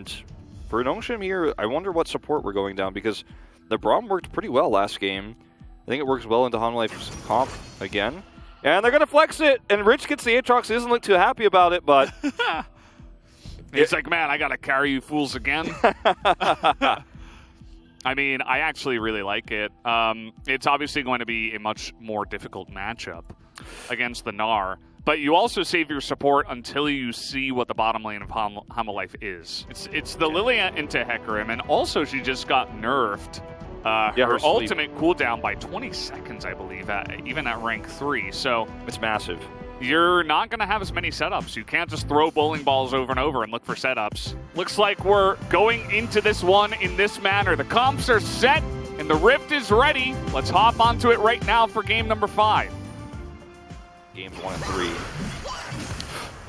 And for Nongshim here, I wonder what support we're going down, because the Braum worked pretty well last game. I think it works well into Hanwhalife's comp again. And they're going to flex it, and Rich gets the Aatrox. He doesn't look too happy about it, but... It's like, man, I got to carry you fools again. I mean, I actually really like it. It's obviously going to be a much more difficult matchup against the Gnar, but you also save your support until you see what the bottom lane of Hanwhalife is. It's the Lilia into Hecarim, and also she just got nerfed. Her ultimate cooldown by 20 seconds, I believe, even at rank 3. So it's massive. You're not going to have as many setups. You can't just throw bowling balls over and over and look for setups. Looks like we're going into this one in this manner. The comps are set, and the Rift is ready. Let's hop onto it right now for game number 5. Games 1 and 3.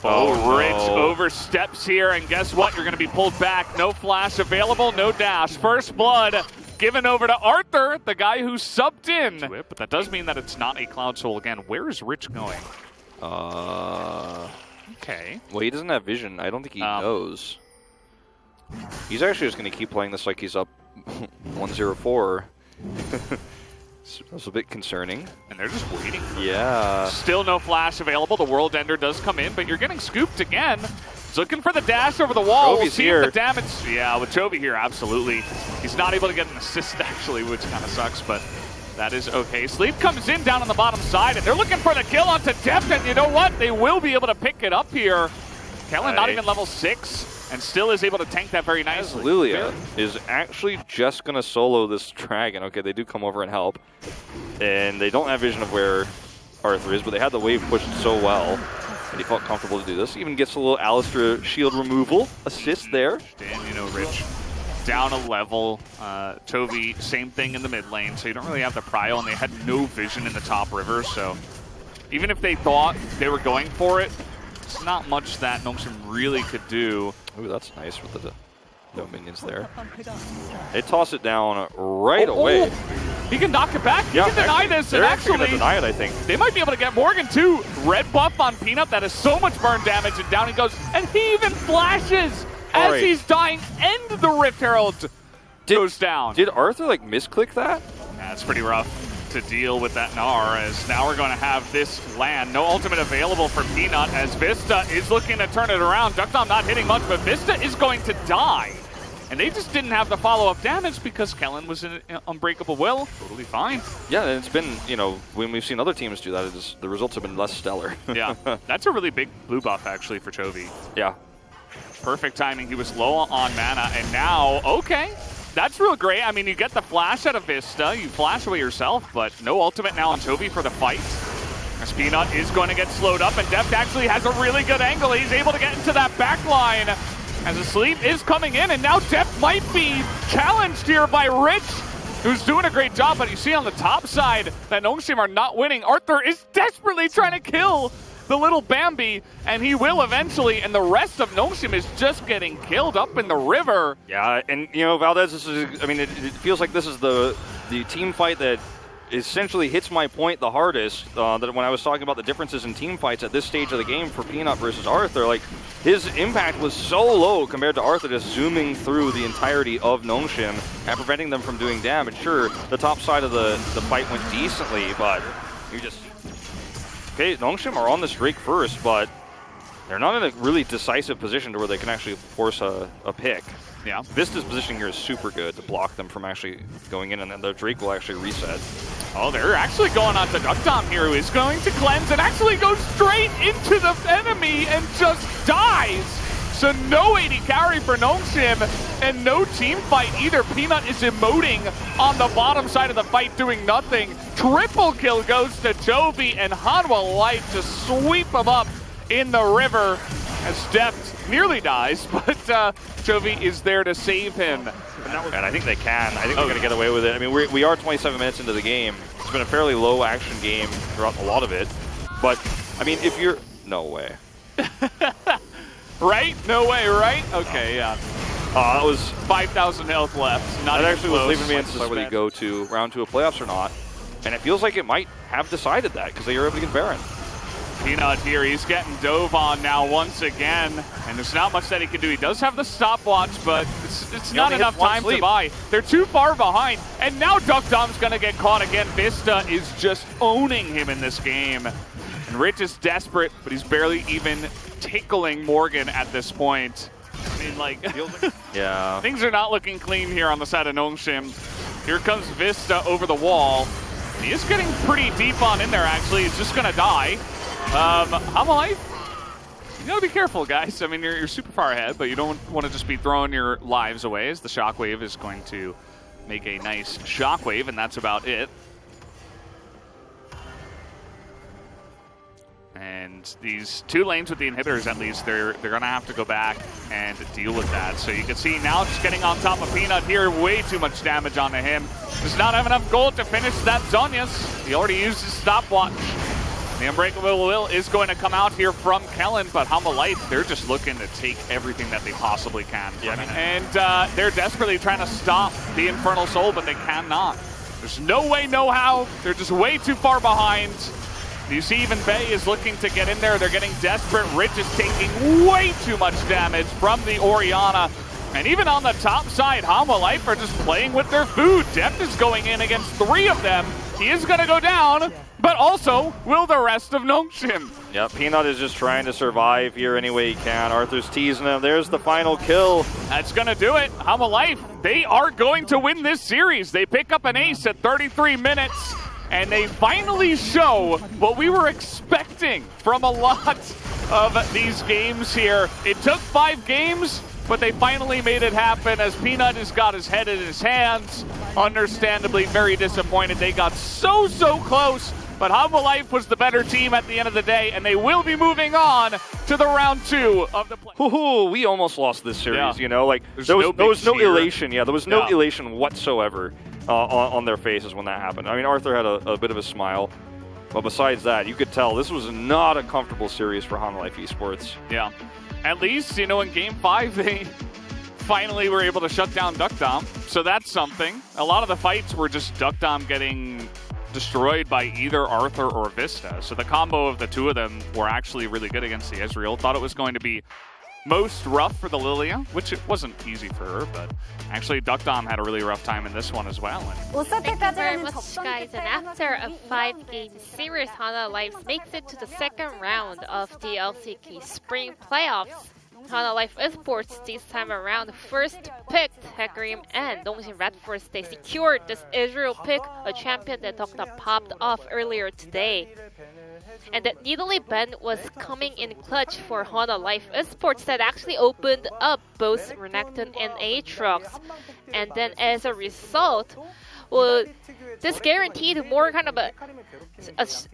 Oh, Rich oversteps here, and guess what? You're going to be pulled back. No flash available, no dash. First blood given over to Arthur, the guy who subbed in. But that does mean that it's not a Cloud Soul again. Where is Rich going? Okay. Well, he doesn't have vision. I don't think he knows. He's actually just going to keep playing this like he's up 1-0-4. That's a bit concerning. And they're just waiting for him. Still no flash available. The World Ender does come in, but you're getting scooped again. He's looking for the dash over the wall. Jovi's here. The damage. Yeah, with Jovi here, absolutely. He's not able to get an assist, actually, which kind of sucks, but that is okay. Sleep comes in down on the bottom side, and they're looking for the kill onto Deft, and you know what? They will be able to pick it up here. Kellen not even level 6, and still is able to tank that very nicely. Lilia is actually just going to solo this dragon. Okay, they do come over and help, and they don't have vision of where Arthur is, but they had the wave pushed so well, and he felt comfortable to do this. Even gets a little Alistar shield removal assist there. And, you know, Rich down a level. Chovy, same thing in the mid lane, so you don't really have the prio, and they had no vision in the top river, so even if they thought they were going for it, it's not much that Nongshim really could do. Ooh, that's nice with the no minions there. They toss it down right away. He can knock it back. He can deny this, and actually going to deny it, I think. They might be able to get Morgan too. Red buff on Peanut, that is so much burn damage, and down he goes, and he even flashes as he's dying, and the Rift Herald goes down. Did Arthur like misclick that? Yeah, it's pretty rough to deal with that Gnar, as now we're going to have this land. No ultimate available for Peanut, as Vista is looking to turn it around. Duckdom not hitting much, but Vista is going to die. And they just didn't have the follow-up damage because Kellen was in Unbreakable Will. Totally fine. Yeah, and it's been, you know, when we've seen other teams do that, the results have been less stellar. Yeah, that's a really big blue buff, actually, for Chovy. Yeah. Perfect timing. He was low on mana, and now, okay. That's real great. I mean, you get the flash out of Vista. You flash away yourself, but no ultimate now on Chovy for the fight. As Peanut is going to get slowed up, and Deft actually has a really good angle. He's able to get into that back line. As the sleep is coming in, and now Deft might be challenged here by Rich, who's doing a great job, but you see on the top side that Nongshim are not winning. Arthur is desperately trying to kill the little Bambi, and he will eventually, and the rest of Nongshim is just getting killed up in the river. Yeah, and you know, Valdez, this is, I mean, it feels like this is the team fight that essentially hits my point the hardest. That when I was talking about the differences in team fights at this stage of the game for Peanut versus Arthur, like, his impact was so low compared to Arthur just zooming through the entirety of Nongshim and preventing them from doing damage. Sure, the top side of the fight went decently, but you just... Okay, Nongshim are on the streak first, but they're not in a really decisive position to where they can actually force a pick. Yeah. Vista's position here is super good to block them from actually going in, and then the Drake will actually reset. Oh, they're actually going on to Duckdom here, who is going to cleanse and actually goes straight into the enemy and just dies. So no AD carry for Nongshim, and no team fight either. Peanut is emoting on the bottom side of the fight, doing nothing. Triple kill goes to Chovy, and Hanwhalife to sweep him up in the river as Deft nearly dies, but Chovy is there to save him. And I think they can. I think they're going to get away with it. I mean, we are 27 minutes into the game. It's been a fairly low action game throughout a lot of it. But, I mean, if you're... No way. Right? No way, right? Okay, yeah. That was 5,000 health left. Not that actually close. was leaving me undecided whether you go to round 2 of playoffs or not. And it feels like it might have decided that because they were able to get Baron. Peanut here, he's getting dove on now once again, and there's not much that he can do. He does have the stopwatch, but it's not enough time to buy. They're too far behind, and now Duckdom's gonna get caught again. Vista is just owning him in this game. And Rich is desperate, but he's barely even tickling Morgan at this point. I mean, like, yeah, things are not looking clean here on the side of Nongshim. Here comes Vista over the wall. He is getting pretty deep on in there, actually. He's just gonna die. Hamalife, you gotta be careful, guys. I mean, you're super far ahead, but you don't want to just be throwing your lives away, as the shockwave is going to make a nice shockwave, and that's about it. And these two lanes with the inhibitors, at least, they're gonna have to go back and deal with that. So you can see now just getting on top of Peanut here, way too much damage onto him. Does not have enough gold to finish that Zhonya's. He already used his stopwatch. The Unbreakable Will is going to come out here from Kellen, but Hamalife, they're just looking to take everything that they possibly can. Yeah, and they're desperately trying to stop the Infernal Soul, but they cannot. There's no way, no how. They're just way too far behind. You see even Bay is looking to get in there. They're getting desperate. Rich is taking way too much damage from the Orianna. And even on the top side, Hamalife are just playing with their food. Deft is going in against 3 of them. He is going to go down, but also will the rest of Nongshim. Yeah, Peanut is just trying to survive here any way he can. Arthur's teasing him. There's the final kill. That's going to do it. Hamalife, they are going to win this series. They pick up an ace at 33 minutes. And they finally show what we were expecting from a lot of these games here. It took 5 games, but they finally made it happen as Peanut has got his head in his hands. Understandably very disappointed. They got so close, but Hamalife was the better team at the end of the day, and they will be moving on to the round 2 of the play. We almost lost this series, Yeah. you know? Like, there was no elation. Yeah, there was no elation whatsoever. On their faces when that happened. I mean, Arthur had a bit of a smile, but besides that, you could tell this was not a comfortable series for Hamalife Esports. Yeah. At least, you know, in Game 5, they finally were able to shut down Duckdom, so that's something. A lot of the fights were just Duckdom getting destroyed by either Arthur or Vista, so the combo of the two of them were actually really good against the Ezreal. Thought it was going to be most rough for the Lilia, which it wasn't easy for her, but actually Duckdom had a really rough time in this one as well. Thank you very much, guys. And after a 5-game series, Hamalife makes it to the second round of the LCK Spring Playoffs. Hamalife Esports this time around first picked Hecarim and Nongshim Redforce. They secured this Israel pick, a champion that Duckdom popped off earlier today. And that Nidalee Ben was coming in clutch for Hamalife Esports that actually opened up both Renekton and Aatrox. And then as a result, well, this guaranteed more kind of a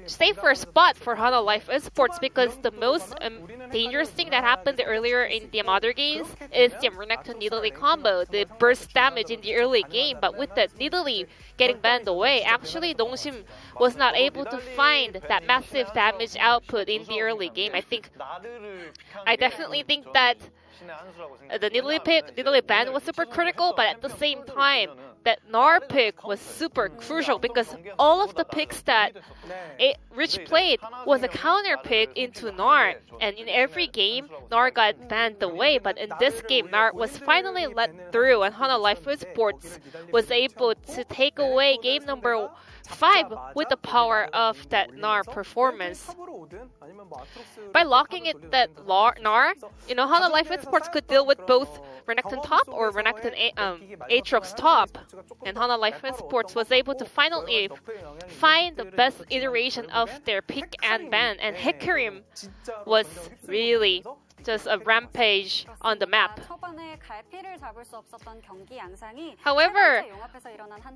safer spot for Hamalife Esports, because the most dangerous thing that happened earlier in the other games is the Renekton Nidalee combo, the burst damage in the early game. But with the Nidalee getting banned away, actually Nongshim was not able to find that massive damage output in the early game. I definitely think that the Nidalee ban was super critical, but at the same time, that Gnar pick was super crucial, because all of the picks that Rich played was a counter pick into Gnar, and in every game, Gnar got banned away, but in this game, Gnar was finally let through, and Hamalife Esports was able to take away game number 5 with the power of that Gnar performance. By locking it that Gnar, you know, Hamalife Esports could deal with both Renekton top or Renekton Aatrox top, and Hamalife Esports was able to finally find the best iteration of their pick and ban, and Hecarim was really just a rampage on the map. However,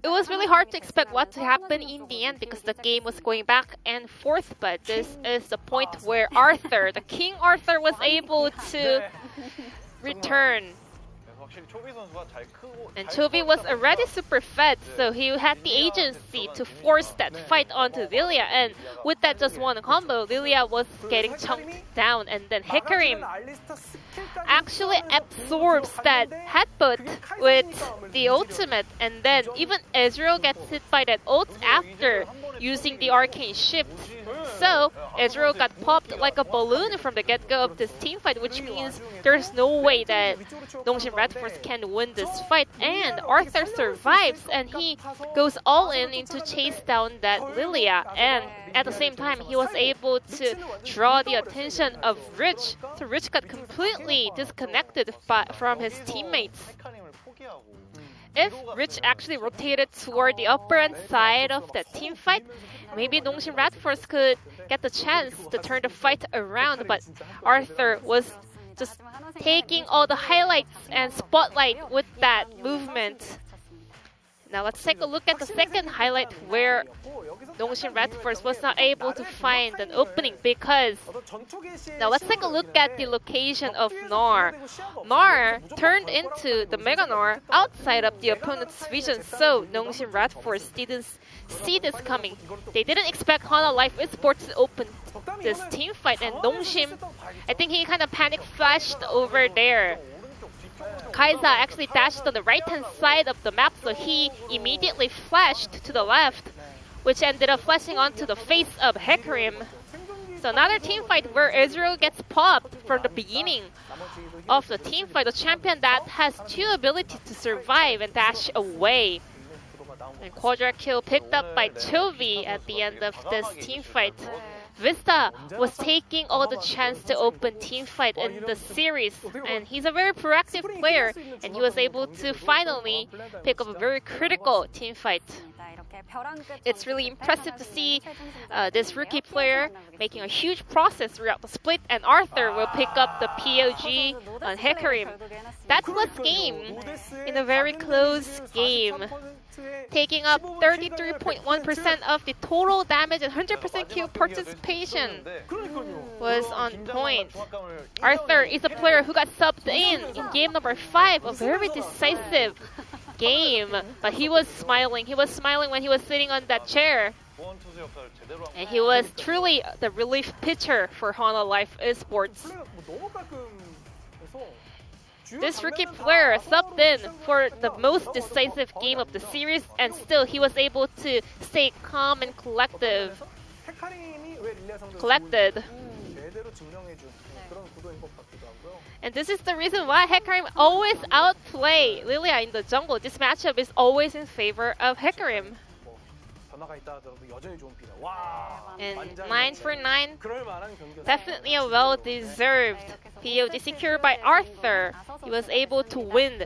it was really hard to expect what to happen in the end, because the game was going back and forth, but this is the point where Arthur, the King Arthur, was able to return. And Chovy was already super fed, so he had the agency to force that fight onto Lilia, and with that just one combo, Lilia was getting chunked down, and then Hecarim actually absorbs that headbutt with the ultimate, and then even Ezreal gets hit by that ult after using the arcane shift. So Israel got popped like a balloon from the get-go of this team fight, which means there's no way that Nongshim Red Force can win this fight. And Arthur survives, and he goes all in to chase down that Lilia. And at the same time, he was able to draw the attention of Rich. So Rich got completely disconnected from his teammates. If Rich actually rotated toward the upper end side of that team fight, maybe Nongshim Red Force could get the chance to turn the fight around, but Arthur was just taking all the highlights and spotlight with that movement. Now let's take a look at the second highlight where Nongshim Red Force was not able to find an opening because... Now let's take a look at the location of Gnar. Gnar turned into the Mega Gnar outside of the opponent's vision, so Nongshim Red Force didn't see this coming. They didn't expect Hana Life Esports to open this team fight, and Nongshim, I think he kind of panic flashed over there. Kai'Sa actually dashed on the right-hand side of the map, so he immediately flashed to the left, which ended up flashing onto the face of Hecarim. So another team fight where Israel gets popped from the beginning of the team fight. A champion that has two abilities to survive and dash away. And quadra kill picked up by Chovy at the end of this team fight. Vista was taking all the chance to open team fight in the series, and he's a very proactive player, and he was able to finally pick up a very critical team fight. It's really impressive to see this rookie player making a huge process throughout the split, and Arthur will pick up the POG on Hecarim. That's last game in a very close game, taking up 33.1% of the total damage and 100% kill participation was on point. Arthur is a player who got subbed in game number 5, a very decisive game, but he was smiling. He was smiling when he was sitting on that chair. And he was truly the relief pitcher for Hana Life Esports. This rookie player subbed in for the most decisive game of the series, and still he was able to stay calm and collected. And this is the reason why Hecarim always outplay Lilia in the jungle. This matchup is always in favor of Hecarim. And 9 for 9, definitely a well-deserved POG secured by Arthur. He was able to win